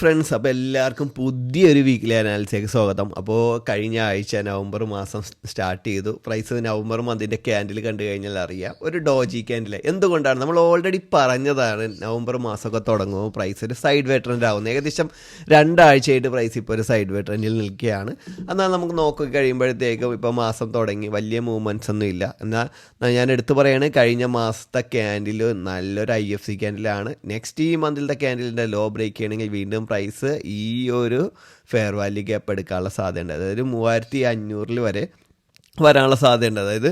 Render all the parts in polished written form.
Friends, അപ്പോൾ എല്ലാവർക്കും പുതിയൊരു വീക്കിലി അനാലിസിലേക്ക് സ്വാഗതം. അപ്പോൾ കഴിഞ്ഞ ആഴ്ച നവംബർ മാസം സ്റ്റാർട്ട് ചെയ്തു. പ്രൈസ് നവംബർ മന്തിൻ്റെ ക്യാൻഡിൽ കണ്ടു കഴിഞ്ഞാൽ അറിയാം, ഒരു ഡോജി ക്യാൻഡിൽ. എന്തുകൊണ്ടാണ് നമ്മൾ ഓൾറെഡി പറഞ്ഞതാണ്, നവംബർ മാസമൊക്കെ തുടങ്ങുമ്പോൾ പ്രൈസ് ഒരു സൈഡ് വേ ട്രെൻഡ് ആവുന്നത്. ഏകദേശം രണ്ടാഴ്ചയായിട്ട് പ്രൈസ് ഇപ്പോൾ ഒരു സൈഡ് വേ ട്രെൻഡിൽ നിൽക്കുകയാണ്. എന്നാൽ നമുക്ക് നോക്കി കഴിയുമ്പോഴത്തേക്കും ഇപ്പോൾ മാസം തുടങ്ങി, വലിയ മൂവ്മെൻറ്റ്സ് ഒന്നും ഇല്ല. എന്നാൽ ഞാൻ എടുത്തു പറയുകയാണ്, കഴിഞ്ഞ മാസത്തെ ക്യാൻഡിൽ നല്ലൊരു IFC ക്യാൻഡിലാണ്. നെക്സ്റ്റ് ഈ മന്തിലത്തെ ക്യാൻഡിലിൻ്റെ ലോ ബ്രേക്ക് ചെയ്യണമെങ്കിൽ വീണ്ടും പ്രൈസ് ഈ ഒരു ഫെയർ വാല്യൂ ഗ്യാപ്പ് എടുക്കാനുള്ള സാധ്യതയുണ്ട്. അതായത് 3500 വരെ വരാനുള്ള സാധ്യതയുണ്ട്. അതായത്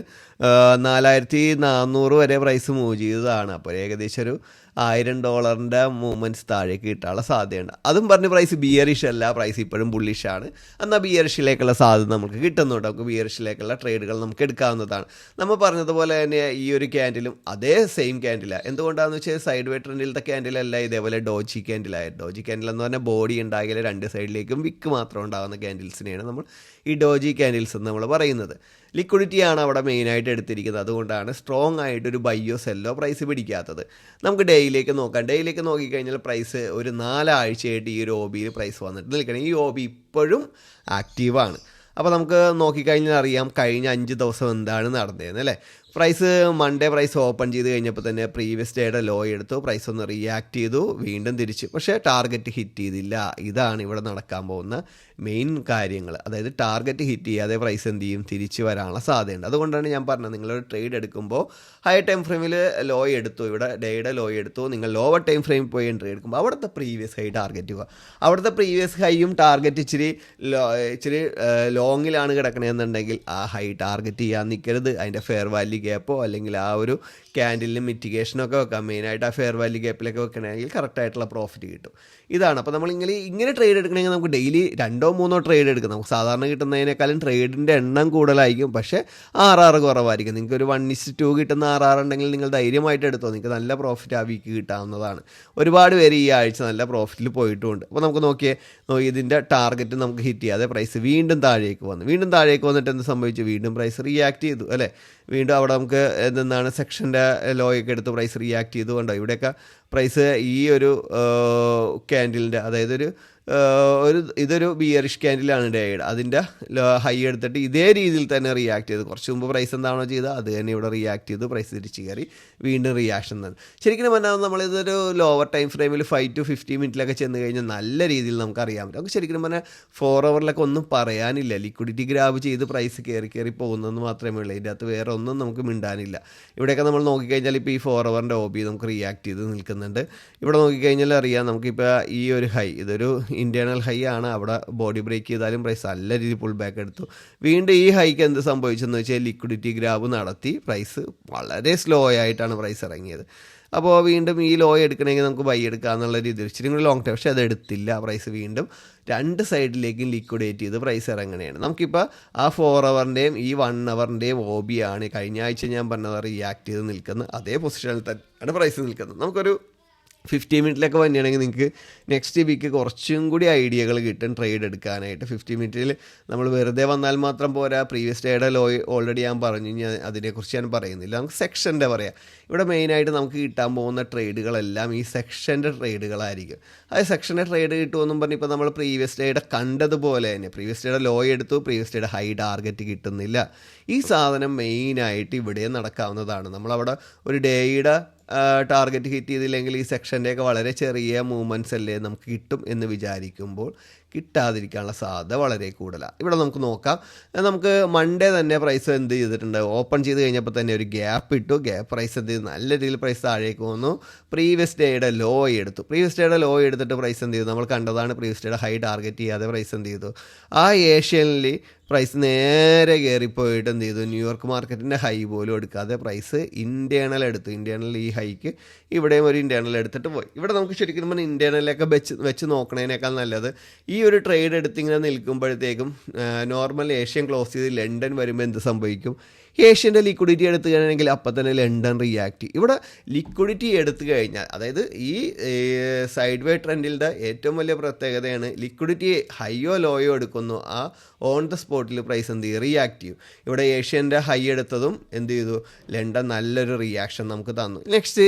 4400 വരെ പ്രൈസ് മൂവ് ചെയ്തതാണ്. അപ്പോൾ ഏകദേശം ഒരു $1000 മൂവ്മെൻറ്റ്സ് താഴേക്ക് കിട്ടാനുള്ള സാധ്യതയുണ്ട്. അതും പറഞ്ഞ് പ്രൈസ് ബിയറിഷ് അല്ല, പ്രൈസ് ഇപ്പോഴും ബുള്ളിഷാണ്. എന്നാൽ ബിയറിഷിലേക്കുള്ള സാധ്യത നമുക്ക് കിട്ടുന്നുണ്ട്. നമുക്ക് ബിയറിഷിലേക്കുള്ള ട്രേഡുകൾ നമുക്ക് എടുക്കാവുന്നതാണ്. നമ്മൾ പറഞ്ഞതുപോലെ തന്നെ ഈ ഒരു ക്യാൻഡിലും അതേ സെയിം ക്യാൻഡിലാണ്. എന്തുകൊണ്ടാണെന്ന് വെച്ചാൽ സൈഡ് വേ ട്രെൻഡിലത്തെ ക്യാൻഡിലല്ല, ഇതേപോലെ ഡോജി ക്യാൻഡിലായിരുന്നു. ഡോജി ക്യാൻഡിൽ എന്ന് പറഞ്ഞാൽ ബോഡി ഉണ്ടാകില്ല, രണ്ട് സൈഡിലേക്കും വിക്ക് മാത്രം ഉണ്ടാകുന്ന ക്യാൻഡിൽസിനെയാണ് നമ്മൾ ഈ ഡോജി ക്യാൻഡിൽസ് എന്ന് നമ്മൾ പറയുന്നത്. ലിക്വിഡിറ്റിയാണ് അവിടെ മെയിനായിട്ട് എടുത്തിരിക്കുന്നത്. അതുകൊണ്ടാണ് സ്ട്രോങ് ആയിട്ടൊരു ബയ്യോ സെല്ലോ പ്രൈസ് പിടിക്കാത്തത്. നമുക്ക് ഡേയിലേക്ക് നോക്കാം. ഡേയിലേക്ക് നോക്കിക്കഴിഞ്ഞാൽ പ്രൈസ് ഒരു 4 ആഴ്ചയായിട്ട് ഈ ഒരു OBയിൽ പ്രൈസ് വന്നിട്ട് നിൽക്കണം. ഈ OB ഇപ്പോഴും ആക്റ്റീവാണ്. അപ്പോൾ നമുക്ക് നോക്കിക്കഴിഞ്ഞാൽ അറിയാം കഴിഞ്ഞ 5 ദിവസം എന്താണ് നടന്നതെന്ന് അല്ലേ. പ്രൈസ് മൺഡേ പ്രൈസ് ഓപ്പൺ ചെയ്ത് കഴിഞ്ഞപ്പോൾ തന്നെ പ്രീവിയസ് ഡേയുടെ ലോ എടുത്തു, പ്രൈസ് ഒന്ന് റിയാക്ട് ചെയ്തു, വീണ്ടും തിരിച്ചു. പക്ഷേ ടാർഗറ്റ് ഹിറ്റ് ചെയ്തില്ല. ഇതാണ് ഇവിടെ നടക്കാൻ പോകുന്ന മെയിൻ കാര്യങ്ങൾ. അതായത് ടാർഗറ്റ് ഹിറ്റ് ചെയ്യാതെ പ്രൈസ് എന്ത് ചെയ്യും, തിരിച്ച് വരാനുള്ള സാധ്യതയുണ്ട്. അതുകൊണ്ടാണ് ഞാൻ പറഞ്ഞത്, നിങ്ങളൊരു ട്രേഡ് എടുക്കുമ്പോൾ ഹൈ ടൈം ഫ്രെയിമിൽ ലോ എടുത്തു, ഇവിടെ ഡേയുടെ ലോ എടുത്തു, നിങ്ങൾ ലോവർ ടൈം ഫ്രെയിമിൽ പോയി ട്രേഡ് എടുക്കുമ്പോൾ അവിടുത്തെ പ്രീവിയസ് ഹൈ ടാർഗറ്റ് ചെയ്യുക. അവിടുത്തെ പ്രീവിയസ് ഹൈയും ടാർഗറ്റ് ഇച്ചിരി ലോങ്ങിലാണ് കിടക്കണമെന്നുണ്ടെങ്കിൽ ആ ഹൈ ടാർഗറ്റ് ചെയ്യാൻ നിൽക്കരുത്. അതിൻ്റെ ഫെയർ വാല്യൂ ഗ്യാപ്പോ അല്ലെങ്കിൽ ആ ഒരു ക്യാൻഡിലിന് മിറ്റിഗേഷനൊക്കെ വെക്കാം. മെയിനായിട്ട് ആ ഫെയർ വാല്യൂ ഗ്യാപ്പിലൊക്കെ വെക്കണമെങ്കിൽ കറക്റ്റായിട്ടുള്ള പ്രോഫിറ്റ് കിട്ടും. ഇതാണ്. അപ്പോൾ നമ്മൾ ഇങ്ങനെ ട്രേഡ് എടുക്കണമെങ്കിൽ നമുക്ക് ഡെയിലി 2-3 ട്രേഡ് എടുക്കാം. നമുക്ക് സാധാരണ കിട്ടുന്നതിനേക്കാളും ട്രേഡിൻ്റെ എണ്ണം കൂടുതലായിരിക്കും, പക്ഷേ RR കുറവായിരിക്കും. നിങ്ങൾക്ക് ഒരു 1:2 കിട്ടുന്ന RR ഉണ്ടെങ്കിൽ നിങ്ങൾ ധൈര്യമായിട്ട് എടുത്തോ, നിങ്ങൾക്ക് നല്ല പ്രോഫിറ്റ് ആ വീക്ക് കിട്ടാവുന്നതാണ്. ഒരുപാട് പേര് ഈ ആഴ്ച നല്ല പ്രോഫിറ്റിൽ പോയിട്ടുമുണ്ട്. അപ്പോൾ നമുക്ക് നോക്കിയേ, ഇതിൻ്റെ ടാർഗറ്റ് നമുക്ക് ഹിറ്റ് ചെയ്യാതെ പ്രൈസ് വീണ്ടും താഴേക്ക് വന്നിട്ട് എന്ത് സംഭവിച്ചു, വീണ്ടും പ്രൈസ് റിയാക്ട് ചെയ്തു അല്ലേ. വീണ്ടും അവിടെ നമുക്ക് എന്താണ് സെക്ഷൻ്റെ ലോയൊക്കെ എടുത്ത് പ്രൈസ് റിയാക്ട് ചെയ്തു. കൊണ്ടോ ഇവിടെയൊക്കെ പ്രൈസ് ഈ ഒരു ക്യാൻഡിലിൻ്റെ, അതായത് ഇതൊരു ബിയറിഷ് ക്യാൻഡിലാണ് ഡേയുടെ, അതിൻ്റെ ഹൈ എടുത്തിട്ട് ഇതേ രീതിയിൽ തന്നെ റിയാക്ട് ചെയ്തു. കുറച്ച് മുമ്പ് പ്രൈസ് എന്താണോ ചെയ്തത് അത് തന്നെ ഇവിടെ റിയാക്ട് ചെയ്തു, പ്രൈസ് തിരിച്ച് കയറി വീണ്ടും റിയാക്ഷൻ തന്നെ. ശരിക്കും പറഞ്ഞാൽ നമ്മളിതൊരു ലോവർ ടൈം ഫ്രെയിമിൽ 5 to 15 മിനിറ്റിലൊക്കെ ചെന്ന് കഴിഞ്ഞാൽ നല്ല രീതിയിൽ നമുക്ക് അറിയാൻ പറ്റും. നമുക്ക് ശരിക്കും പറഞ്ഞാൽ 4 hourലൊക്കെ ഒന്നും പറയാനില്ല. ലിക്വിഡിറ്റി ഗ്രാബ് ചെയ്ത് പ്രൈസ് കയറി പോകുന്നതെന്ന് മാത്രമേ ഉള്ളൂ. ഇതിൻ്റെ അകത്ത് വേറെ ഒന്നും നമുക്ക് മിണ്ടാനില്ല. ഇവിടെയൊക്കെ നമ്മൾ നോക്കിക്കഴിഞ്ഞാൽ ഇപ്പോൾ ഈ 4 hourൻ്റെ OB നമുക്ക് റിയാക്ട് ചെയ്ത് നിൽക്കുന്നുണ്ട്. ഇവിടെ നോക്കിക്കഴിഞ്ഞാൽ അറിയാം, നമുക്കിപ്പോൾ ഈ ഒരു ഹൈ, ഇതൊരു ഇൻറ്റേർണൽ ഹൈ ആണ്. അവിടെ ബോഡി ബ്രേക്ക് ചെയ്താലും പ്രൈസ് നല്ല രീതിയിൽ പുൾ ബാക്ക് എടുത്തു. വീണ്ടും ഈ ഹൈക്ക് എന്ത് സംഭവിച്ചെന്ന് വെച്ചാൽ ലിക്വിഡിറ്റി ഗ്രാബ് നടത്തി പ്രൈസ് വളരെ സ്ലോ ആയിട്ടാണ് പ്രൈസ് ഇറങ്ങിയത്. അപ്പോൾ വീണ്ടും ഈ ലോ എടുക്കണമെങ്കിൽ നമുക്ക് ബൈ എടുക്കാമെന്നുള്ള രീതിയിൽ ഇച്ചിരി കൂടി ലോങ് ടൈം, പക്ഷേ അത് എടുത്തില്ല. പ്രൈസ് വീണ്ടും രണ്ട് സൈഡിലേക്കും ലിക്വിഡേറ്റ് ചെയ്ത് പ്രൈസ് ഇറങ്ങുകയാണ്. നമുക്കിപ്പോൾ ആ 4 hourൻ്റെയും ഈ 1 hourൻ്റെയും OB ആണ് കഴിഞ്ഞ ആഴ്ച ഞാൻ പറഞ്ഞത് റിയാക്ട് ചെയ്ത് നിൽക്കുന്നത്. അതേ പൊസിഷനിൽ തന്നെയാണ് പ്രൈസ് നിൽക്കുന്നത്. നമുക്കൊരു 50 മിനിറ്റിലൊക്കെ വന്നിയാണെങ്കിൽ നിങ്ങൾക്ക് നെക്സ്റ്റ് വീക്ക് കുറച്ചും കൂടി ഐഡിയകൾ കിട്ടും ട്രേഡ് എടുക്കാനായിട്ട്. 50 മിനിറ്റിൽ നമ്മൾ വെറുതെ വന്നാൽ മാത്രം പോരാ. പ്രീവിയസ് ഡേയുടെ ലോ ഓൾറെഡി ഞാൻ പറഞ്ഞു, ഞാൻ അതിനെക്കുറിച്ച് ഞാൻ പറയുന്നില്ല. നമുക്ക് സെക്ഷൻ്റെ പറയാം. ഇവിടെ മെയിനായിട്ട് നമുക്ക് കിട്ടാൻ പോകുന്ന ട്രേഡുകളെല്ലാം ഈ സെക്ഷൻ്റെ ട്രേഡുകളായിരിക്കും. അത് സെക്ഷൻ്റെ ട്രേഡ് കിട്ടുമെന്നും പറഞ്ഞ് ഇപ്പോൾ നമ്മൾ പ്രീവിയസ് ഡേയുടെ കണ്ടതുപോലെ തന്നെ പ്രീവിയസ് ഡേയുടെ ലോ എടുത്തു, പ്രീവിയസ് ഡേയുടെ ഹൈ ടാർഗറ്റ് കിട്ടുന്നില്ല. ഈ സാധനം മെയിനായിട്ട് ഇവിടെ നടക്കാവുന്നതാണ്. നമ്മളവിടെ ഒരു ഡേയുടെ ടാർഗറ്റ് ഹിറ്റ് ചെയ്തില്ലെങ്കിൽ ഈ സെക്ഷൻ്റെയൊക്കെ വളരെ ചെറിയ മൂവ്മെൻറ്റ്സ് അല്ലേ നമുക്ക് കിട്ടും എന്ന് വിചാരിക്കുമ്പോൾ കിട്ടാതിരിക്കാനുള്ള സാധ്യത വളരെ കൂടുതലാണ്. ഇവിടെ നമുക്ക് നോക്കാം. നമുക്ക് മൺഡേ തന്നെ പ്രൈസ് എന്ത് ചെയ്തിട്ടുണ്ട്, ഓപ്പൺ ചെയ്ത് കഴിഞ്ഞപ്പോൾ തന്നെ ഒരു ഗ്യാപ്പ് ഇട്ടു. ഗ്യാപ്പ് പ്രൈസ് എന്ത് ചെയ്തു, നല്ല രീതിയിൽ പ്രൈസ് താഴേക്ക് വന്നു. പ്രീവിയസ് ഡേയുടെ ലോ എടുത്തിട്ട് പ്രൈസ് എന്ത് ചെയ്തു, നമ്മൾ കണ്ടതാണ്. പ്രീവിയസ് ഡേയുടെ ഹൈ ടാർഗറ്റ് ചെയ്യാതെ പ്രൈസ് എന്ത് ചെയ്തു, ആ ഏഷ്യനിൽ പ്രൈസ് നേരെ കയറിപ്പോയിട്ട് എന്ത് ചെയ്തു, ന്യൂയോർക്ക് മാർക്കറ്റിൻ്റെ ഹൈ പോലും എടുക്കാതെ പ്രൈസ് ഇൻറ്റേർണൽ എടുത്തു. ഇൻറ്റേർണൽ ഈ ഹൈക്ക് ഇവിടെയും ഒരു ഇൻറ്റേർണൽ എടുത്തിട്ട് പോയി. ഇവിടെ നമുക്ക് ശരിക്കും പറഞ്ഞാൽ ഇൻറ്റേർണലൊക്കെ വെച്ച് നോക്കണതിനേക്കാൾ നല്ലത് ഈ ഒരു ട്രേഡ് എടുത്തിങ്ങനെ നിൽക്കുമ്പോഴത്തേക്കും നോർമൽ ഏഷ്യൻ ക്ലോസ് ചെയ്ത് ലണ്ടൻ വരുമ്പോൾ എന്ത് സംഭവിക്കും, ഏഷ്യൻ്റെ ലിക്വിഡിറ്റി എടുത്തു കഴിഞ്ഞാൽ അപ്പം തന്നെ ലണ്ടൻ റിയാക്ട്. ഇവിടെ ലിക്വിഡിറ്റി എടുത്തു കഴിഞ്ഞാൽ, അതായത് ഈ സൈഡ് വേ ട്രെൻഡിൻ്റെ ഏറ്റവും വലിയ പ്രത്യേകതയാണ് ലിക്വിഡിറ്റി ഹൈയോ ലോയോ എടുക്കുന്നു, ആ ഓൺ ദ സ്പോട്ടിൽ പ്രൈസ് എന്ത് ചെയ്യും, റിയാക്ട് ചെയ്യും. ഇവിടെ ഏഷ്യൻ്റെ ഹൈ എടുത്തതും എന്ത് ചെയ്തു, ലണ്ടൻ നല്ലൊരു റിയാക്ഷൻ നമുക്ക് തന്നു. നെക്സ്റ്റ്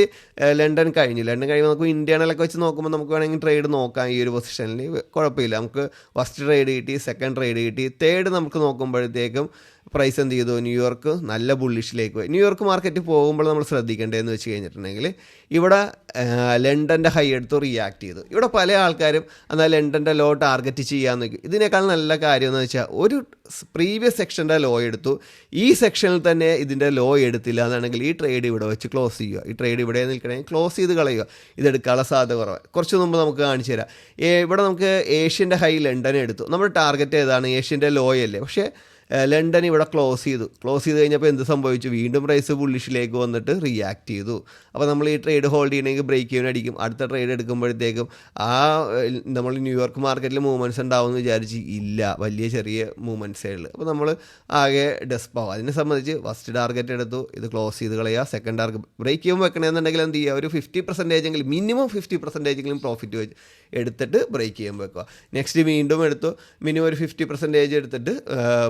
ലണ്ടൻ കഴിയുമ്പോൾ നമുക്ക് ഇന്ത്യണലൊക്കെ വെച്ച് നോക്കുമ്പോൾ നമുക്ക് വേണമെങ്കിൽ ട്രേഡ് നോക്കാം. ഈ ഒരു പൊസിഷനിൽ കുഴപ്പമില്ല, നമുക്ക് ഫസ്റ്റ് ട്രേഡ് കിട്ടി, സെക്കൻഡ് ട്രേഡ് കിട്ടി, തേർഡ് നമുക്ക് നോക്കുമ്പോഴത്തേക്കും പ്രൈസ് എന്ത് ചെയ്തു, ന്യൂയോർക്ക് നല്ല ബുള്ളിഷിലേക്ക് പോയി. ന്യൂയോർക്ക് മാർക്കറ്റ് പോകുമ്പോൾ നമ്മൾ ശ്രദ്ധിക്കേണ്ടതെന്ന് വെച്ച് കഴിഞ്ഞിട്ടുണ്ടെങ്കിൽ ഇവിടെ ലണ്ടൻ്റെ ഹൈ എടുത്ത് റിയാക്ട് ചെയ്തു. ഇവിടെ പല ആൾക്കാരും എന്നാൽ ലണ്ടൻ്റെ ലോ ടാർഗറ്റ് ചെയ്യാമെന്ന് വയ്ക്കും. ഇതിനേക്കാൾ നല്ല കാര്യം എന്ന് വെച്ചാൽ ഒരു പ്രീവിയസ് സെക്ഷൻ്റെ ലോ എടുത്തു, ഈ സെക്ഷനിൽ തന്നെ ഇതിൻ്റെ ലോ എടുത്തില്ല എന്നാണെങ്കിൽ ഈ ട്രേഡ് ഇവിടെ വെച്ച് ക്ലോസ് ചെയ്യുക. ഈ ട്രേഡ് ഇവിടെ നിൽക്കണമെങ്കിൽ ക്ലോസ് ചെയ്ത് കളയുക. ഇതെടുക്കാനുള്ള സാധ്യത കുറവാണ്. കുറച്ച് മുമ്പ് നമുക്ക് കാണിച്ചു തരാം. ഇവിടെ നമുക്ക് ഏഷ്യൻ്റെ ഹൈ ലണ്ടൻ എടുത്തു, നമ്മുടെ ടാർഗറ്റ് ഏതാണ്, ഏഷ്യൻ്റെ ലോ അല്ലേ. പക്ഷേ ലണ്ടൻ ഇവിടെ ക്ലോസ് ചെയ്ത് കഴിഞ്ഞപ്പോൾ എന്ത് സംഭവിച്ചു, വീണ്ടും പ്രൈസ് ബുള്ളിഷിലേക്ക് വന്നിട്ട് റിയാക്ട് ചെയ്തു. അപ്പോൾ നമ്മൾ ഈ ട്രേഡ് ഹോൾഡ് ചെയ്യണമെങ്കിൽ ബ്രേക്ക് ഈവൻ അടിക്കും. അടുത്ത ട്രേഡ് എടുക്കുമ്പോഴത്തേക്കും നമ്മൾ ന്യൂയോർക്ക് മാർക്കറ്റിൽ മൂവ്മെൻറ്റ്സ് ഉണ്ടാവുമെന്ന് വിചാരിച്ച് ഇല്ല, വലിയ ചെറിയ മൂവ്മെൻറ്റ്സേ ഉള്ളൂ. അപ്പോൾ നമ്മൾ ആകെ ഡെസ്പാവും. അതിനെ സംബന്ധിച്ച് ഫസ്റ്റ് ടാർഗറ്റ് എടുത്തു, ഇത് ക്ലോസ് ചെയ്ത് കളയുക. സെക്കൻഡ് ടാർഗറ്റ് ബ്രേക്ക് ഈവൻ വെക്കണമെന്നുണ്ടെങ്കിൽ എന്ത് ചെയ്യുക, ഒരു 50% മിനിമം 50% പ്രോഫിറ്റ് വെച്ച് എടുത്തിട്ട് ബ്രേക്ക് ചെയ്യുമ്പോൾ വെക്കുക. നെക്സ്റ്റ് വീണ്ടും എടുത്തു, മിനിമം ഒരു 50% എടുത്തിട്ട്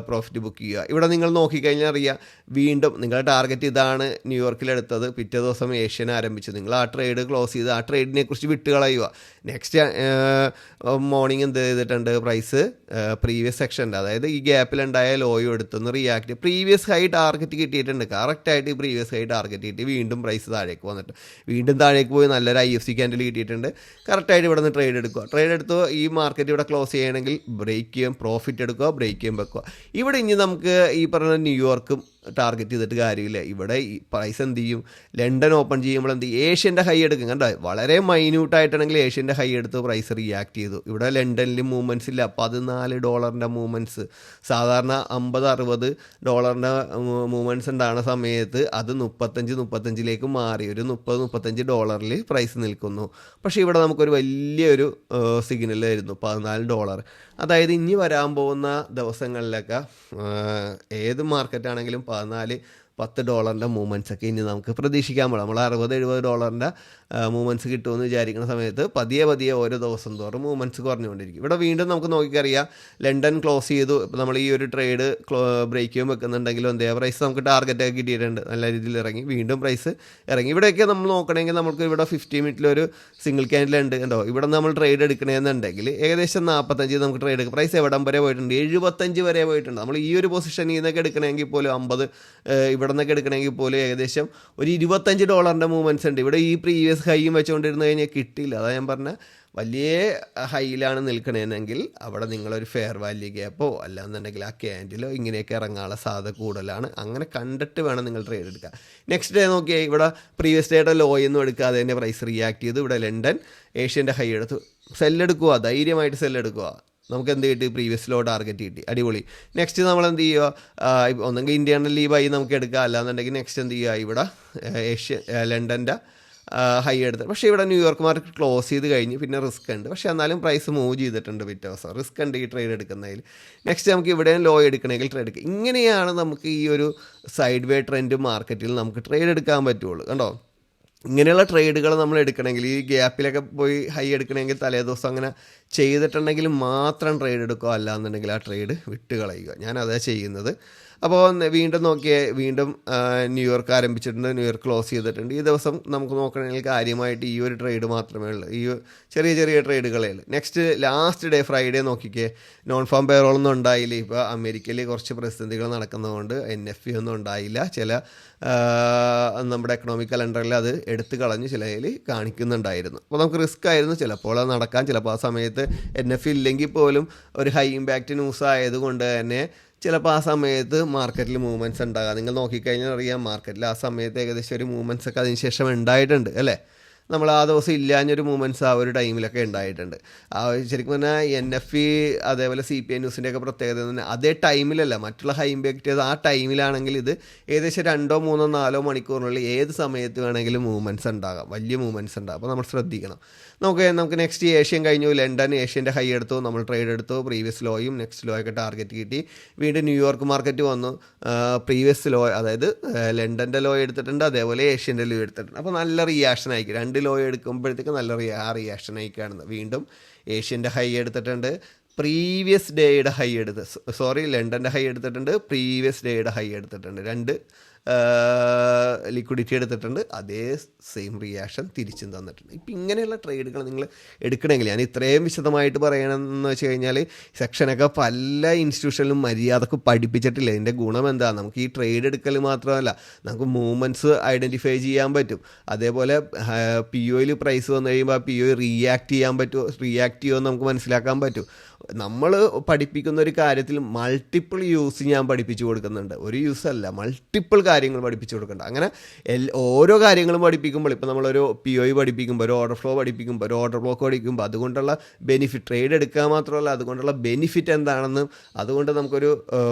പ്രോഫിറ്റ് ബുക്ക് ചെയ്യുക. ഇവിടെ നിങ്ങൾ നോക്കിക്കഴിഞ്ഞാൽ അറിയാം, വീണ്ടും നിങ്ങളുടെ ടാർഗറ്റ് ഇതാണ്, ന്യൂയോർക്കിലെടുത്തത്, പിറ്റേ ദിവസം ഏഷ്യൻ ആരംഭിച്ചു, നിങ്ങൾ ആ ട്രേഡ് ക്ലോസ് ചെയ്ത് ആ ട്രേഡിനെ കുറിച്ച് വിട്ട് കളയുക. നെക്സ്റ്റ് മോർണിംഗ് എന്ത് ചെയ്തിട്ടുണ്ട്, പ്രൈസ് പ്രീവിയസ് സെക്ഷൻ്റെ, അതായത് ഈ ഗ്യാപ്പിലുണ്ടായ ലോയും എടുത്തൊന്ന് റിയാക്ട്, പ്രീവിയസ് ഹൈ ടാർഗറ്റ് കിട്ടിയിട്ടുണ്ട്, കറക്റ്റായിട്ട് ഈ പ്രീവിയസ് ഹൈ ടാർഗറ്റ് കിട്ടി, വീണ്ടും പ്രൈസ് താഴേക്ക് വന്നിട്ട് വീണ്ടും താഴേക്ക് പോയി നല്ലൊരു IFC ക്യാൻഡിൽ കിട്ടിയിട്ടുണ്ട്. കറക്റ്റായിട്ട് ഇവിടെ നിന്ന് ട്രേഡ് എടുത്തു. ഈ മാർക്കറ്റ് ഇവിടെ ക്ലോസ് ചെയ്യണമെങ്കിൽ ബ്രേക്ക് ചെയ്യും, പ്രോഫിറ്റ് എടുക്കുക, ബ്രേക്ക് ചെയ്യും വെക്കുക. ഇവിടെ ഇനി നമുക്ക് ഈ പറഞ്ഞ ന്യൂയോർക്കും ടാർഗറ്റ് ചെയ്തിട്ട് കാര്യമില്ല. ഇവിടെ ഈ പ്രൈസ് എന്ത് ചെയ്യും, ലണ്ടൻ ഓപ്പൺ ചെയ്യുമ്പോൾ എന്ത് ചെയ്യും, ഏഷ്യൻ്റെ ഹൈ എടുക്കും. കണ്ടോ, വളരെ മൈന്യൂട്ടായിട്ടാണെങ്കിൽ ഏഷ്യൻ്റെ ഹൈ എടുത്ത് പ്രൈസ് റിയാക്ട് ചെയ്തു. ഇവിടെ ലണ്ടനിൽ മൂവ്മെൻറ്റ്സ് ഇല്ല, $14 മൂവ്മെൻറ്റ്സ്. സാധാരണ $50-60 മൂവ്മെൻറ്റ്സ് ഉണ്ടാകുന്ന സമയത്ത് അത് 35 മാറി ഒരു $30-35 പ്രൈസ് നിൽക്കുന്നു. പക്ഷേ ഇവിടെ നമുക്കൊരു വലിയൊരു സിഗ്നൽ ആയിരുന്നു $14. അതായത് ഇനി വരാൻ പോകുന്ന ദിവസങ്ങളിലൊക്കെ ഏത് മാർക്കറ്റാണെങ്കിലും $10 മൂവ്മെൻറ്റ്സ് ഒക്കെ ഇനി നമുക്ക് പ്രതീക്ഷിക്കാൻ പാടില്ല. നമ്മൾ $60-70 മൂവ്മെൻറ്റ്സ് കിട്ടുമെന്ന് വിചാരിക്കുന്ന സമയത്ത് പതിയെ ഓരോ ദിവസം തോറും മൂവ്മെൻറ്റ്സ് കുറഞ്ഞുകൊണ്ടിരിക്കും. ഇവിടെ വീണ്ടും നമുക്ക് നോക്കിക്കറിയാം, ലണ്ടൻ ക്ലോസ് ചെയ്തു. ഇപ്പോൾ നമ്മൾ ഈ ഒരു ട്രേഡ് ബ്രേക്ക് ചെയ്യാൻ വെക്കുന്നുണ്ടെങ്കിലും എന്തേ പ്രൈസ് നമുക്ക് ടാർഗറ്റൊക്കെ കിട്ടിയിട്ടുണ്ട്, നല്ല രീതിയിൽ ഇറങ്ങി, വീണ്ടും പ്രൈസ് ഇറങ്ങി. ഇവിടെയൊക്കെ നമ്മൾ നോക്കണമെങ്കിൽ നമുക്ക് ഇവിടെ 50 മിനിറ്റിലൊരു സിംഗിൾ ക്യാൻഡിൽ ഉണ്ട് കണ്ടോ. ഇവിടെ നമ്മൾ ട്രേഡ് എടുക്കണമെന്നുണ്ടെങ്കിൽ ഏകദേശം 45 നമുക്ക് ട്രേഡ് എടുക്കും. പ്രൈസ് എവിടം വരെ പോയിട്ടുണ്ട്, 75 വരെ പോയിട്ടുണ്ട്. നമ്മൾ ഈ ഒരു പൊസിഷനിൽ നിന്നൊക്കെ എടുക്കണമെങ്കിൽ പോലും 50 ഇവിടെ നിന്നൊക്കെ എടുക്കണമെങ്കിൽ പോലും ഏകദേശം ഒരു $25 മൂവ്മെൻറ്റ്സ് ഉണ്ട്. ഇവിടെ ഈ പ്രീവിയസ് ഹൈയും വെച്ചുകൊണ്ടിരുന്ന് കഴിഞ്ഞാൽ കിട്ടിയില്ല. അതാ ഞാൻ പറഞ്ഞ, വലിയ ഹൈയിലാണ് നിൽക്കണമെങ്കിൽ അവിടെ നിങ്ങളൊരു ഫെയർ വാല്യൂ ഗ്യാപ്പോ അല്ലാന്നുണ്ടെങ്കിൽ ആ ക്യാൻഡിലോ ഇങ്ങനെയൊക്കെ ഇറങ്ങാനുള്ള സാധ്യത കൂടുതലാണ്. അങ്ങനെ കണ്ടിട്ട് വേണം നിങ്ങൾ ട്രേഡ് എടുക്കുക. നെക്സ്റ്റ് ഡേ നോക്കിയാൽ ഇവിടെ പ്രീവിയസ് ഡേയുടെ ലോയൊന്നും എടുക്കാതെ തന്നെ പ്രൈസ് റിയാക്ട് ചെയ്തു. ഇവിടെ ലണ്ടൻ ഏഷ്യൻ്റെ ഹൈ എടുത്തു, സെല്ലെടുക്കുക, ധൈര്യമായിട്ട് സെല്ലെടുക്കുക. നമുക്ക് എന്ത് കിട്ടി, പ്രീവിയസ് ലോ ടാർഗറ്റ് കിട്ടി, അടിപൊളി. നെക്സ്റ്റ് നമ്മൾ എന്ത് ചെയ്യുക, ഒന്നെങ്കിൽ ഇന്ത്യണലി ബൈ നമുക്ക് എടുക്കുക, അല്ലാന്നുണ്ടെങ്കിൽ നെക്സ്റ്റ് എന്ത് ചെയ്യുക, ഇവിടെ ലണ്ടൻ്റെ ഹൈ എടുത്ത്. പക്ഷേ ഇവിടെ ന്യൂയോർക്ക് മാർക്കറ്റ് ക്ലോസ് ചെയ്ത് കഴിഞ്ഞ് പിന്നെ റിസ്ക് ഉണ്ട്. പക്ഷേ എന്നാലും പ്രൈസ് മൂവ് ചെയ്തിട്ടുണ്ട് പിറ്റേ ദിവസം, റിസ്ക് ഉണ്ട് ഈ ട്രേഡ് എടുക്കുന്നതിൽ. നെക്സ്റ്റ് നമുക്ക് ഇവിടെയും ലോ എടുക്കണമെങ്കിൽ ട്രേഡ് എടുക്കുക. ഇങ്ങനെയാണ് നമുക്ക് ഈ ഒരു സൈഡ് വേ ട്രെൻഡ് മാർക്കറ്റിൽ നമുക്ക് ട്രേഡ് എടുക്കാൻ പറ്റുള്ളൂ. കണ്ടോ, ഇങ്ങനെയുള്ള ട്രേഡുകൾ നമ്മൾ എടുക്കണമെങ്കിൽ ഈ ഗ്യാപ്പിലൊക്കെ പോയി ഹൈ എടുക്കണമെങ്കിൽ തലേദിവസം അങ്ങനെ ചെയ്തിട്ടുണ്ടെങ്കിൽ മാത്രം ട്രേഡ് എടുക്കുക, അല്ലാന്നുണ്ടെങ്കിൽ ആ ട്രേഡ് വിട്ട് കളയുക. ഞാൻ അതാ ചെയ്യുന്നത്. അപ്പോൾ വീണ്ടും നോക്കിയാൽ വീണ്ടും ന്യൂയോർക്ക് ആരംഭിച്ചിട്ടുണ്ട്, ന്യൂയോർക്ക് ക്ലോസ് ചെയ്തിട്ടുണ്ട്. ഈ ദിവസം നമുക്ക് നോക്കണമെങ്കിൽ കാര്യമായിട്ട് ഈ ഒരു ട്രേഡ് മാത്രമേ ഉള്ളൂ, ഈ ചെറിയ ട്രേഡുകളേ ഉള്ളൂ. നെക്സ്റ്റ് ലാസ്റ്റ് ഡേ ഫ്രൈഡേ നോക്കിക്കേ, നോൺ ഫാം പേറോളൊന്നും ഉണ്ടായില്ല. ഇപ്പോൾ അമേരിക്കയിൽ കുറച്ച് പ്രതിസന്ധികൾ നടക്കുന്നതുകൊണ്ട് NFP ഒന്നും ഉണ്ടായില്ല. ചില നമ്മുടെ എക്കണോമിക് കലണ്ടറിൽ അത് എടുത്തു കളഞ്ഞ് ചിലതിൽ കാണിക്കുന്നുണ്ടായിരുന്നു. അപ്പോൾ നമുക്ക് റിസ്ക് ആയിരുന്നു, ചിലപ്പോൾ അത് നടക്കാൻ, ചിലപ്പോൾ ആ സമയത്ത് NFP ഇല്ലെങ്കിൽ പോലും ഒരു ഹൈ ഇമ്പാക്റ്റ് ന്യൂസ് ആയതുകൊണ്ട് തന്നെ ചിലപ്പോൾ ആ സമയത്ത് മാർക്കറ്റിൽ മൂവ്മെൻറ്റ്സ് ഉണ്ടാകാം. നിങ്ങൾ നോക്കിക്കഴിഞ്ഞാൽ അറിയാം, മാർക്കറ്റിൽ ആ സമയത്ത് ഏകദേശം ഒരു മൂവ്മെൻറ്റ്സ് ഒക്കെ അതിന് ശേഷം ഉണ്ടായിട്ടുണ്ട് അല്ലേ. നമ്മൾ ആ ദിവസം ഇല്ലാഞ്ഞൊരു മൂവ്മെൻറ്റ്സ് ആ ഒരു ടൈമിലൊക്കെ ഉണ്ടായിട്ടുണ്ട്. ശരിക്കും പറഞ്ഞാൽ NFE അതേപോലെ CPI ന്യൂസിൻ്റെയൊക്കെ പ്രത്യേകത തന്നെ അതേ ടൈമിലല്ല, മറ്റുള്ള ഹൈ ഇമ്പാക്റ്റ് ആ ടൈമിലാണെങ്കിൽ ഇത് ഏകദേശം 2, 3, 4 മണിക്കൂറിനുള്ളിൽ ഏത് സമയത്ത് വേണമെങ്കിലും മൂവ്മെൻറ്റ്സ് ഉണ്ടാകാം, വലിയ മൂവ്മെൻറ്റ്സ് ഉണ്ടാകും. അപ്പോൾ നമ്മൾ ശ്രദ്ധിക്കണം. നമുക്ക് നെക്സ്റ്റ് ഏഷ്യൻ കഴിഞ്ഞു, ലണ്ടൻ ഏഷ്യൻ്റെ ഹൈ എടുത്തു, നമ്മൾ ട്രേഡ് എടുത്തു, പ്രീവിയസ് ലോയും നെക്സ്റ്റ് ലോ ഒക്കെ ടാർഗറ്റ് കിട്ടി. വീണ്ടും ന്യൂയോർക്ക് മാർക്കറ്റ് വന്നു, പ്രീവിയസ് ലോ അതായത് ലണ്ടൻ്റെ ലോ എടുത്തിട്ടുണ്ട്, അതേപോലെ ഏഷ്യൻ്റെ ലോ എടുത്തിട്ടുണ്ട്. അപ്പോൾ നല്ല റിയാക്ഷൻ ആയിരിക്കും, 2 ലോ എടുക്കുമ്പോഴത്തേക്ക് നല്ല റിയാക്ഷൻ ആയി കാണുന്നത്. വീണ്ടും ഏഷ്യൻ്റെ ഹൈ എടുത്തിട്ടുണ്ട്, പ്രീവിയസ് ഡേയുടെ ഹൈ ലണ്ടൻ്റെ ഹൈ എടുത്തിട്ടുണ്ട്, പ്രീവിയസ് ഡേയുടെ ഹൈ എടുത്തിട്ടുണ്ട്, 2 ലിക്വിഡിറ്റി എടുത്തിട്ടുണ്ട്, അതേ സെയിം റിയാക്ഷൻ തിരിച്ചും തന്നിട്ടുണ്ട്. ഇപ്പം ഇങ്ങനെയുള്ള ട്രേഡുകൾ നിങ്ങൾ എടുക്കണമെങ്കിൽ, ഞാൻ ഇത്രയും വിശദമായിട്ട് പറയണമെന്ന് വെച്ച് കഴിഞ്ഞാൽ സെക്ഷനൊക്കെ പല ഇൻസ്റ്റിറ്റ്യൂഷനിലും മര്യാദക്ക് പഠിപ്പിച്ചിട്ടില്ല. ഇതിൻ്റെ ഗുണം എന്താ, നമുക്ക് ഈ ട്രേഡ് എടുക്കൽ മാത്രമല്ല നമുക്ക് മൂവ്മെൻറ്റ്സ് ഐഡൻറ്റിഫൈ ചെയ്യാൻ പറ്റും. അതേപോലെ POയിൽ പ്രൈസ് വന്നു കഴിയുമ്പോൾ ആ PO റിയാക്ട് ചെയ്യുമെന്ന് നമുക്ക് മനസ്സിലാക്കാൻ പറ്റും. നമ്മൾ പഠിപ്പിക്കുന്ന ഒരു കാര്യത്തിൽ മൾട്ടിപ്പിൾ യൂസ് ഞാൻ പഠിപ്പിച്ചു കൊടുക്കുന്നുണ്ട്, ഒരു യൂസ് അല്ല, മൾട്ടിപ്പിൾ കാര്യങ്ങൾ പഠിപ്പിച്ചു കൊടുക്കുന്നുണ്ട്. അങ്ങനെ ഓരോ കാര്യങ്ങളും പഠിപ്പിക്കുമ്പോൾ, ഇപ്പോൾ നമ്മളൊരു POI പഠിപ്പിക്കുമ്പോൾ, ഒരു ഓർഡർ ഫ്ലോ പഠിപ്പിക്കുമ്പോൾ, ഒരു ഓർഡർ ബ്ലോക്ക് പഠിക്കുമ്പോൾ അതുകൊണ്ടുള്ള ബെനിഫിറ്റ്, ട്രേഡ് എടുക്കുക മാത്രമല്ല അതുകൊണ്ടുള്ള ബെനിഫിറ്റ് എന്താണെന്നും അതുകൊണ്ട് നമുക്കൊരു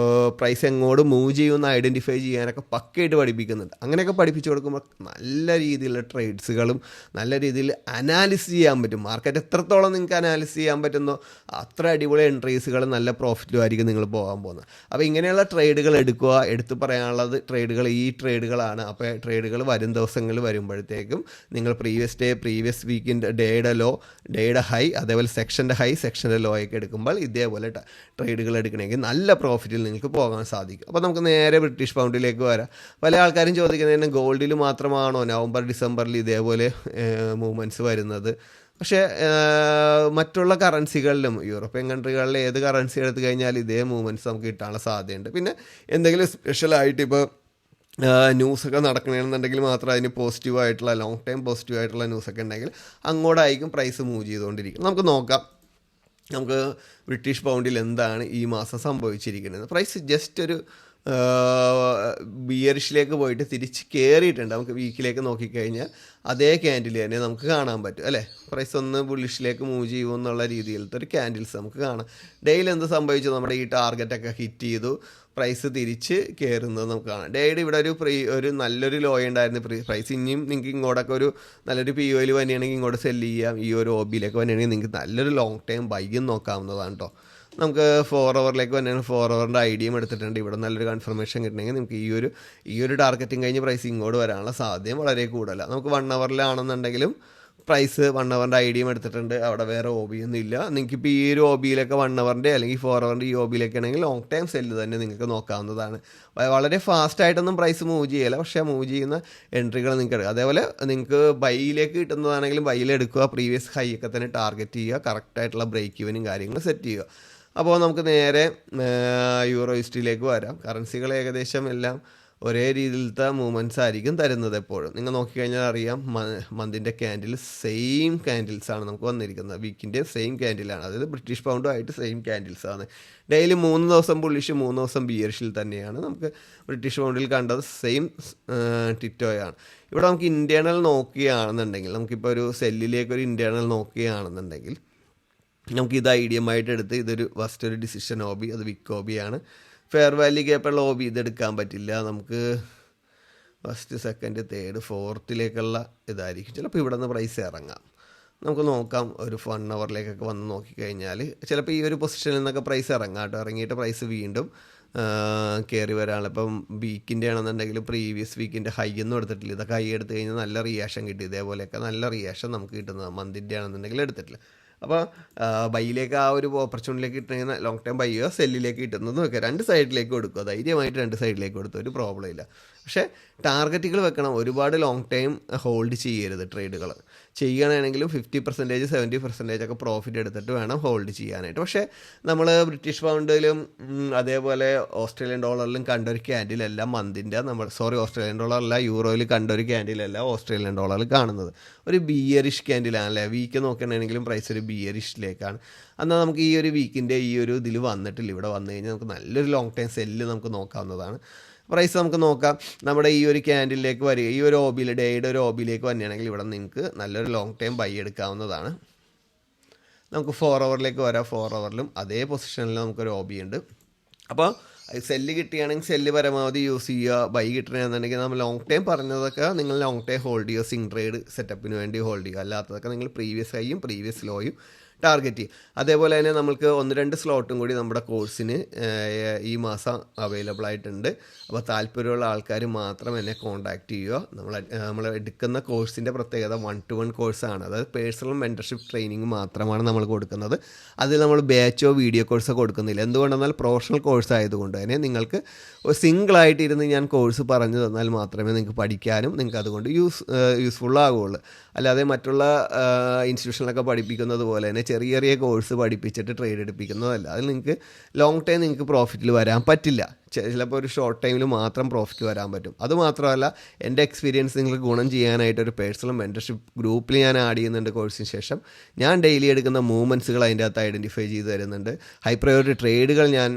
പ്രൈസ് എങ്ങോട്ട് മൂവ് ചെയ്യുമെന്ന് ഐഡൻറ്റിഫൈ ചെയ്യാനൊക്കെ പക്കയായിട്ട് പഠിപ്പിക്കുന്നുണ്ട്. അങ്ങനെയൊക്കെ പഠിപ്പിച്ചു കൊടുക്കുമ്പോൾ നല്ല രീതിയിലുള്ള ട്രേഡ്സുകളും നല്ല രീതിയിൽ അനാലിസിസ് ചെയ്യാൻ പറ്റും. മാർക്കറ്റ് എത്രത്തോളം നിങ്ങൾക്ക് അനാലിസിസ് ചെയ്യാൻ പറ്റുന്നോ അത്ര അടിപൊളി എൻട്രീസുകൾ നല്ല പ്രോഫിറ്റും ആയിരിക്കും നിങ്ങൾ പോകാൻ പോകുന്നത്. അപ്പോൾ ഇങ്ങനെയുള്ള ട്രേഡുകൾ എടുക്കുക. എടുത്തു പറയാനുള്ളത് ഈ ട്രേഡുകളാണ്. അപ്പോൾ ട്രേഡുകൾ വരും ദിവസങ്ങളിൽ വരുമ്പോഴത്തേക്കും നിങ്ങൾ പ്രീവിയസ് വീക്കിൻ്റെ ഡേയുടെ ലോ, ഡേയുടെ ഹൈ, അതേപോലെ സെക്ഷൻ്റെ ഹൈ, സെക്ഷൻ്റെ ലോ ഒക്കെ എടുക്കുമ്പോൾ ഇതേപോലെ ട്രേഡുകൾ എടുക്കണമെങ്കിൽ നല്ല പ്രോഫിറ്റിൽ നിങ്ങൾക്ക് പോകാൻ സാധിക്കും. അപ്പോൾ നമുക്ക് നേരെ ബ്രിട്ടീഷ് പൗണ്ടിലേക്ക് വരാം. പല ആൾക്കാരും ചോദിക്കുന്നതിന് ഗോൾഡിൽ മാത്രമാണോ നവംബർ ഡിസംബറിൽ ഇതേപോലെ മൂവ്മെൻറ്റ്സ് വരുന്നത്? പക്ഷേ മറ്റുള്ള കറൻസികളിലും യൂറോപ്യൻ കൺട്രികളിൽ ഏത് കറൻസി എടുത്തു കഴിഞ്ഞാൽ ഇതേ മൂവ്മെൻറ്റ്സ് നമുക്ക് കിട്ടാനുള്ള സാധ്യതയുണ്ട്. പിന്നെ എന്തെങ്കിലും സ്പെഷ്യലായിട്ട് ഇപ്പോൾ ന്യൂസൊക്കെ നടക്കണമെന്നുണ്ടെങ്കിൽ മാത്രം അതിന് പോസിറ്റീവായിട്ടുള്ള ലോങ് ടൈം പോസിറ്റീവായിട്ടുള്ള ന്യൂസൊക്കെ ഉണ്ടെങ്കിൽ അങ്ങോട്ടായിരിക്കും പ്രൈസ് മൂവ് ചെയ്തുകൊണ്ടിരിക്കും. നമുക്ക് നോക്കാം നമുക്ക് ബ്രിട്ടീഷ് പൗണ്ടിൽ എന്താണ് ഈ മാസം സംഭവിച്ചിരിക്കുന്നത്. പ്രൈസ് ജസ്റ്റ് ഒരു ബിയറിഷിലേക്ക് പോയിട്ട് തിരിച്ച് കയറിയിട്ടുണ്ട്. നമുക്ക് വീക്കിലേക്ക് നോക്കിക്കഴിഞ്ഞാൽ അതേ ക്യാൻഡിൽ തന്നെ നമുക്ക് കാണാൻ പറ്റും അല്ലേ. പ്രൈസ് ഒന്ന് ബുള്ളിഷിലേക്ക് മൂവ് ചെയ്യുമെന്നുള്ള രീതിയിലത്തെ ഒരു ക്യാൻഡിൽസ് നമുക്ക് കാണാം. ഡെയിലി എന്ത് സംഭവിച്ചു, നമ്മുടെ ഈ ടാർഗറ്റൊക്കെ ഹിറ്റ് ചെയ്തു, പ്രൈസ് തിരിച്ച് കയറുന്നത് നമുക്ക് കാണാം. ഡെയിലി ഇവിടെ ഒരു നല്ലൊരു ലോ ഉണ്ടായിരുന്നു. പ്രൈസ് ഇനിയും നിങ്ങൾക്ക് ഇങ്ങോട്ടൊക്കെ ഒരു നല്ലൊരു POയിൽ വന്നെയാണെങ്കിൽ ഇങ്ങോട്ട് സെല്ല് ചെയ്യാം. ഈ ഒരു OBയിലേക്ക് വന്നെയാണെങ്കിൽ നിങ്ങൾക്ക് നല്ലൊരു ലോങ് ടൈം ബൈയും നോക്കാവുന്നതാണ് കേട്ടോ. നമുക്ക് 4 ഹവറിലേക്ക് വന്നെയാണ്. 4 ഹവറിൻ്റെ ഐഡിയയും എടുത്തിട്ടുണ്ട്. ഇവിടെ നല്ലൊരു കൺഫർമേഷൻ കിട്ടണമെങ്കിൽ നമുക്ക് ഈ ഒരു ടാർഗറ്റിംഗ് കഴിഞ്ഞ് പ്രൈസ് ഇങ്ങോട്ട് വരാനുള്ള സാധ്യത വളരെ കൂടുതലാണ്. നമുക്ക് 1 ഹവറിലാണെന്നുണ്ടെങ്കിലും പ്രൈസ് 1 ഹവറിൻ്റെ ഐഡിയയും എടുത്തിട്ടുണ്ട്. അവിടെ വേറെ OBയൊന്നും ഇല്ല. നിങ്ങൾക്ക് ഇപ്പോൾ ഈ ഒരു OBയിലൊക്കെ 1 ഹവറിൻ്റെ അല്ലെങ്കിൽ 4 ഹവറിൻ്റെ ഈ OBയിലൊക്കെ ആണെങ്കിൽ ലോങ് ടൈം സെല്ല് തന്നെ നിങ്ങൾക്ക് നോക്കാവുന്നതാണ്. വളരെ ഫാസ്റ്റായിട്ടൊന്നും പ്രൈസ് മൂവ് ചെയ്യില്ല, പക്ഷേ മൂവ് ചെയ്യുന്ന എൻട്രികൾ നിങ്ങൾക്ക് എടുക്കുക. അതേപോലെ നിങ്ങൾക്ക് ബൈയിലേക്ക് കിട്ടുന്നതാണെങ്കിലും ബൈയിലെടുക്കുക. പ്രീവിയസ് ഹൈ ഒക്കെ തന്നെ ടാർഗറ്റ് ചെയ്യുക. കറക്റ്റായിട്ടുള്ള ബ്രേക്ക് ഇവനും കാര്യങ്ങൾ സെറ്റ് ചെയ്യുക. അപ്പോൾ നമുക്ക് നേരെ യൂറോ USDയിലേക്ക് വരാം. കറൻസികൾ ഏകദേശം എല്ലാം ഒരേ രീതിയിലത്തെ മൂവ്മെൻറ്റ്സ് ആയിരിക്കും തരുന്നത് എപ്പോഴും. നിങ്ങൾ നോക്കിക്കഴിഞ്ഞാൽ അറിയാം, മന്തിൻ്റെ ക്യാൻഡിൽ സെയിം ക്യാൻഡിൽസാണ് നമുക്ക് വന്നിരിക്കുന്നത്. വീക്കിൻ്റെ സെയിം ക്യാൻഡിലാണ്, അതായത് ബ്രിട്ടീഷ് പൗണ്ടുമായിട്ട് സെയിം ക്യാൻഡിൽസാണ്. ഡെയിലി 3 ദിവസം ബുള്ളിഷ് 3 ദിവസം ബിയറിഷിൽ തന്നെയാണ് നമുക്ക് ബ്രിട്ടീഷ് പൗണ്ടിൽ കണ്ടത്. സെയിം ടിറ്റോയാണ്. ഇവിടെ നമുക്ക് ഇൻറ്റേർണൽ നോക്കുകയാണെന്നുണ്ടെങ്കിൽ, നമുക്കിപ്പോൾ ഒരു സെല്ലിലേക്ക് ഒരു ഇൻറ്റേർണൽ നോക്കുകയാണെന്നുണ്ടെങ്കിൽ നമുക്കിത് ഐഡിയമായിട്ട് എടുത്ത് ഇതൊരു ഫസ്റ്റ് ഒരു ഡിസിഷൻ OB, അത് വിക്ക് OBയാണ്. ഫെയർ വാല്യൂ ഗ്യാപ്പുള്ള OB ഇതെടുക്കാൻ പറ്റില്ല. നമുക്ക് ഫസ്റ്റ് സെക്കൻഡ് തേർഡ് ഫോർത്തിലേക്കുള്ള ഇതായിരിക്കും. ചിലപ്പോൾ ഇവിടെ നിന്ന് പ്രൈസ് ഇറങ്ങാം. നമുക്ക് നോക്കാം. ഒരു 1 ഹവറിലേക്കൊക്കെ വന്ന് നോക്കിക്കഴിഞ്ഞാൽ ചിലപ്പോൾ ഈ ഒരു പൊസിഷനിൽ നിന്നൊക്കെ പ്രൈസ് ഇറങ്ങാം കേട്ടോ. ഇറങ്ങിയിട്ട് പ്രൈസ് വീണ്ടും കയറി വരാനുള്ള. ഇപ്പം വീക്കിൻ്റെ ആണെന്നുണ്ടെങ്കിൽ പ്രീവിയസ് വീക്കിൻ്റെ ഹൈ ഒന്നും എടുത്തിട്ടില്ല. ഇതൊക്കെ ഹൈ എടുത്തു കഴിഞ്ഞാൽ നല്ല റിയാക്ഷൻ കിട്ടി. ഇതേപോലെയൊക്കെ നല്ല റിയാക്ഷൻ നമുക്ക് കിട്ടുന്നത്. മന്തിൻ്റെ ആണെന്നുണ്ടെങ്കിൽ എടുത്തിട്ടില്ല. അപ്പോൾ ബൈയിലേക്ക് ആ ഒരു ഓപ്പർച്യൂണിറ്റിയിലേക്ക് കിട്ടുന്ന ലോങ് ടൈം ബൈയോ സെല്ലിലേക്ക് കിട്ടുന്നതും ഒക്കെ 2 സൈഡിലേക്ക് കൊടുക്കുക. ധൈര്യമായിട്ട് 2 സൈഡിലേക്ക് കൊടുക്കുക, ഒരു പ്രോബ്ലം ഇല്ല. പക്ഷേ ടാർഗറ്റുകൾ വെക്കണം. ഒരുപാട് ലോങ് ടൈം ഹോൾഡ് ചെയ്യരുത്. ട്രേഡുകൾ ചെയ്യണമെങ്കിലും 50%, 70% ഒക്കെ പ്രോഫിറ്റ് എടുത്തിട്ട് വേണം ഹോൾഡ് ചെയ്യാനായിട്ട്. പക്ഷേ നമ്മൾ ബ്രിട്ടീഷ് പൗണ്ടിലും അതേപോലെ ഓസ്ട്രേലിയൻ ഡോളറിലും കണ്ടൊരു ക്യാൻഡിലല്ല മന്തിൻ്റെ ഓസ്ട്രേലിയൻ ഡോളറല്ല, യൂറോയിൽ കണ്ടൊരു ക്യാൻഡിലല്ല ഓസ്ട്രേലിയൻ ഡോളറിൽ കാണുന്നത്. ഒരു ബിയറിഷ് ക്യാൻഡിലാണല്ലേ. വീക്ക് നോക്കുകയാണെങ്കിലും പ്രൈസ് ഒരു ബിയറിഷിലേക്കാണ്. എന്നാൽ നമുക്ക് ഈ ഒരു വീക്കിൻ്റെ ഈ ഒരു ഇതിൽ വന്നിട്ടില്ല. ഇവിടെ വന്നു കഴിഞ്ഞാൽ നമുക്ക് നല്ലൊരു ലോങ് ടൈം സെല്ല് നമുക്ക് നോക്കാവുന്നതാണ്. പ്രൈസ് നമുക്ക് നോക്കാം. നമ്മുടെ ഈ ഒരു ക്യാൻഡിലേക്ക് വരിക, ഈ ഒരു OB ഡേയുടെ ഒരു OBയിലേക്ക് വരികയാണെങ്കിൽ ഇവിടെ നിങ്ങൾക്ക് നല്ലൊരു ലോങ് ടൈം ബൈ എടുക്കാവുന്നതാണ്. നമുക്ക് 4 ഹവറിലേക്ക് വരാം. 4 ഹവറിലും അതേ പൊസിഷനിൽ നമുക്കൊരു OB ഉണ്ട്. അപ്പോൾ സെല്ല് കിട്ടുകയാണെങ്കിൽ സെല്ല് പരമാവധി യൂസ് ചെയ്യുക. ബൈ കിട്ടണമെന്നുണ്ടെങ്കിൽ നമ്മൾ ലോങ് ടൈം പറഞ്ഞതൊക്കെ നിങ്ങൾ ലോങ് ടൈം ഹോൾഡ് ചെയ്യുക, സ്വിംഗ് ട്രേഡ് സെറ്റപ്പിന് വേണ്ടി ഹോൾഡ് ചെയ്യുക. അല്ലാത്തതൊക്കെ നിങ്ങൾ പ്രീവിയസ് ഹൈയും പ്രീവിയസ് ലോയും ടാർഗറ്റ് ചെയ്യും. അതേപോലെ തന്നെ നമുക്ക് 1-2 സ്ലോട്ടും കൂടി നമ്മുടെ കോഴ്സിന് ഈ മാസം അവൈലബിൾ ആയിട്ടുണ്ട്. അപ്പോൾ താല്പര്യമുള്ള ആൾക്കാർ മാത്രം എന്നെ കോൺടാക്റ്റ് ചെയ്യുക. നമ്മൾ എടുക്കുന്ന കോഴ്സിൻ്റെ പ്രത്യേകത 1-to-1 കോഴ്സാണ്. അതായത് പേഴ്സണൽ മെൻറ്റർഷിപ്പ് ട്രെയിനിങ് മാത്രമാണ് നമ്മൾ കൊടുക്കുന്നത്. അതിൽ നമ്മൾ ബാച്ചോ വീഡിയോ കോഴ്സോ കൊടുക്കുന്നില്ല. എന്തുകൊണ്ടെന്നാൽ പ്രൊഫഷണൽ കോഴ്സ് ആയതുകൊണ്ട് തന്നെ നിങ്ങൾക്ക് സിംഗിളായിട്ട് ഇരുന്ന് ഞാൻ കോഴ്സ് പറഞ്ഞു തന്നാൽ മാത്രമേ നിങ്ങൾക്ക് പഠിക്കാനും നിങ്ങൾക്ക് അതുകൊണ്ട് യൂസ്ഫുള്ളാകുള്ളൂ. അല്ലാതെ മറ്റുള്ള ഇൻസ്റ്റിറ്റ്യൂഷനിലൊക്കെ പഠിപ്പിക്കുന്നത് പോലെ തന്നെ ചെറിയ ചെറിയ കോഴ്സ് പഠിപ്പിച്ചിട്ട് ട്രേഡ് എടുപ്പിക്കുന്നതല്ല. അതിൽ നിങ്ങൾക്ക് ലോങ് ടൈം നിങ്ങൾക്ക് പ്രോഫിറ്റിൽ വരാൻ പറ്റില്ല. ചിലപ്പോൾ ഒരു ഷോർട്ട് ടൈമിൽ മാത്രം പ്രോഫിറ്റ് വരാൻ പറ്റും. അതുമാത്രമല്ല എൻ്റെ എക്സ്പീരിയൻസ് നിങ്ങൾക്ക് ഗുണം ചെയ്യാനായിട്ട് ഒരു പേഴ്സണൽ മെൻറ്റർഷിപ്പ് ഗ്രൂപ്പിൽ ഞാൻ ആഡ് ചെയ്യുന്നുണ്ട്. കോഴ്സിന് ശേഷം ഞാൻ ഡെയിലി എടുക്കുന്ന മൂവ്മെൻറ്റ്സുകൾ അതിൻ്റെ അകത്ത് ഐഡൻറ്റിഫൈ ചെയ്ത് തരുന്നുണ്ട്. ഹൈ പ്രയോറിറ്റി ട്രേഡുകൾ ഞാൻ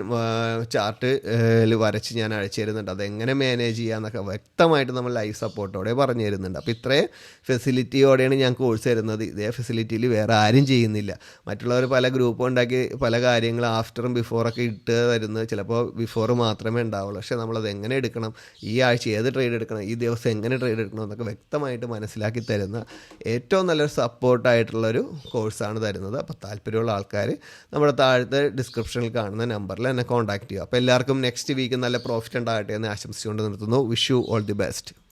ചാർട്ടിൽ വരച്ച് ഞാൻ അയച്ചു തരുന്നുണ്ട്. അതെങ്ങനെ മാനേജ് ചെയ്യാമെന്നൊക്കെ വ്യക്തമായിട്ട് നമ്മൾ ലൈവ് സപ്പോർട്ടോടെ പറഞ്ഞു തരുന്നുണ്ട്. അപ്പോൾ ഇത്രയും ഫെസിലിറ്റിയോടെയാണ് ഞാൻ കോഴ്സ് തരുന്നത്. ഇതേ ഫെസിലിറ്റിയിൽ വേറെ ആരും ചെയ്യുന്നില്ല. മറ്റുള്ളവർ പല ഗ്രൂപ്പ് ഉണ്ടാക്കി പല കാര്യങ്ങൾ ആഫ്റ്ററും ബിഫോറൊക്കെ ഇട്ട് തരുന്നത് ചിലപ്പോൾ ബിഫോർ മാത്രമേ ഉണ്ടാവുള്ളൂ. പക്ഷേ നമ്മളത് എങ്ങനെ എടുക്കണം, ഈ ആഴ്ച ഏത് ട്രേഡ് എടുക്കണം, ഈ ദിവസം എങ്ങനെ ട്രേഡ് എടുക്കണം എന്നൊക്കെ വ്യക്തമായിട്ട് മനസ്സിലാക്കി തരുന്ന ഏറ്റവും നല്ലൊരു സപ്പോർട്ടായിട്ടുള്ളൊരു കോഴ്സാണ് തരുന്നത്. അപ്പോൾ താല്പര്യമുള്ള ആൾക്കാർ നമ്മുടെ താഴത്തെ ഡിസ്ക്രിപ്ഷനിൽ കാണുന്ന നമ്പറിൽ എന്നെ കോൺടാക്ട് ചെയ്യുക. അപ്പോൾ എല്ലാവർക്കും നെക്സ്റ്റ് വീക്ക് നല്ല പ്രോഫിറ്റ് ഉണ്ടാകട്ടെ എന്ന് ആശംസിച്ചുകൊണ്ട് നിർത്തുന്നു. Wish you all the best.